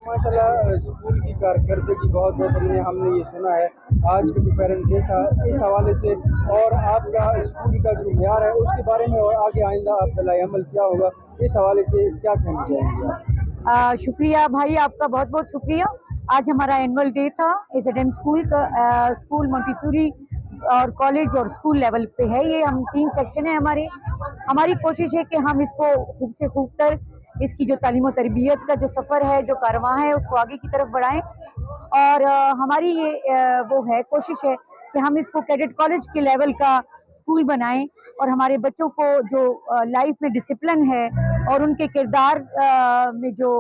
माशाल्लाह स्कूल की कारकर्दगी बहुत हमने ये सुना है आज के जो पेरेंट डे था इस हवाले से, और आपका स्कूल का जो म्यार है उसके बारे में, और आगे आइंदा आपका लाएअमल क्या होगा, इस हवाले से क्या कहना चाहेंगे आप? शुक्रिया भाई, आपका बहुत बहुत शुक्रिया। आज हमारा एनुअल डे था एसएडएम स्कूल का। स्कूल मोंटेसरी और कॉलेज और स्कूल लेवल पे है। ये हम 3 सेक्शन है हमारे। हमारी कोशिश है कि हम इसको खूब से खूब कर इसकी जो तालीम और तरबियत का जो सफ़र है, जो कारवां है, उसको आगे की तरफ बढ़ाएं। और हमारी ये वो है कोशिश है कि हम इसको कैडेट कॉलेज के लेवल का स्कूल बनाएं और हमारे बच्चों को जो लाइफ में डिसिप्लिन है और उनके किरदार में जो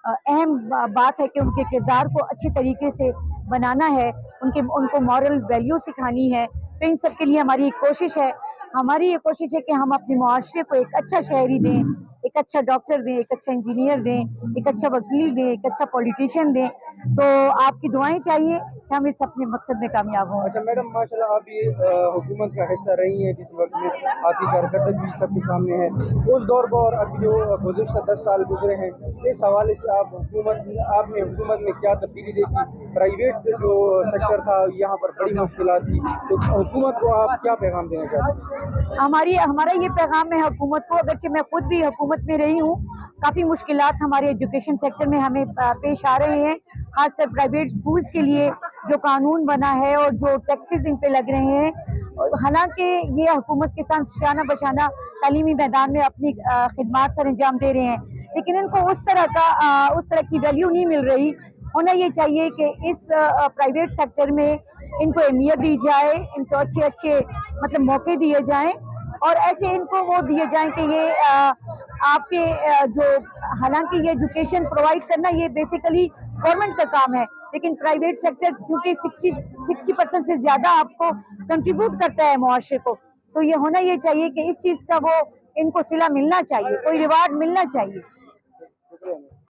अहम बात है कि उनके किरदार को अच्छे तरीके से बनाना है, उनको मॉरल वैल्यू सिखानी है। तो इन सब के लिए हमारी एक कोशिश है। हमारी ये कोशिश है कि हम अपने मुआशरे को एक अच्छा शहरी दें, एक अच्छा डॉक्टर दें, एक अच्छा इंजीनियर दें, एक अच्छा वकील दें, एक अच्छा पॉलिटिशियन दें। तो आपकी दुआएं चाहिए कि हम इस अपने मकसद में कामयाब हों। अच्छा मैडम, माशाल्लाह आप ये हुकूमत का हिस्सा रही हैं किसी वक्त में, आपकी कारकर्दगी सबके सामने है उस दौर को, और अभी जो गुज़श्ता 10 साल गुजरे हैं, इस हवाले से आपने हुकूमत में क्या तब्दीली देखी? प्राइवेट जो सेक्टर था यहाँ पर बड़ी मुश्किलात थी, तो हुकूमत को आप क्या पैगाम देना चाहते हैं? हमारा ये पैगाम है हुकूमत को, अगरचे मैं खुद भी हुकूमत में रही हूँ, काफ़ी मुश्किलात हमारे एजुकेशन सेक्टर में हमें पेश आ रहे हैं, खासकर प्राइवेट स्कूल्स के लिए जो कानून बना है और जो टैक्सेस इन पे लग रहे हैं। हालांकि ये हुकूमत के साथ शाना बशाना तालीमी मैदान में अपनी खिदमात सर अंजाम दे रहे हैं, लेकिन इनको उस तरह की वैल्यू नहीं मिल रही। होना ये चाहिए कि इस प्राइवेट सेक्टर में इनको अहमियत दी जाए, इनको अच्छे अच्छे मतलब मौके दिए जाएं, और ऐसे इनको वो दिए जाएं कि ये आपके जो हालांकि ये एजुकेशन प्रोवाइड करना ये बेसिकली गवर्नमेंट का काम है, लेकिन प्राइवेट सेक्टर क्योंकि 60% से ज़्यादा आपको कंट्रीब्यूट करता है मुआशरे को, तो ये होना ये चाहिए कि इस चीज़ का वो इनको सिला मिलना चाहिए, कोई रिवार्ड मिलना चाहिए।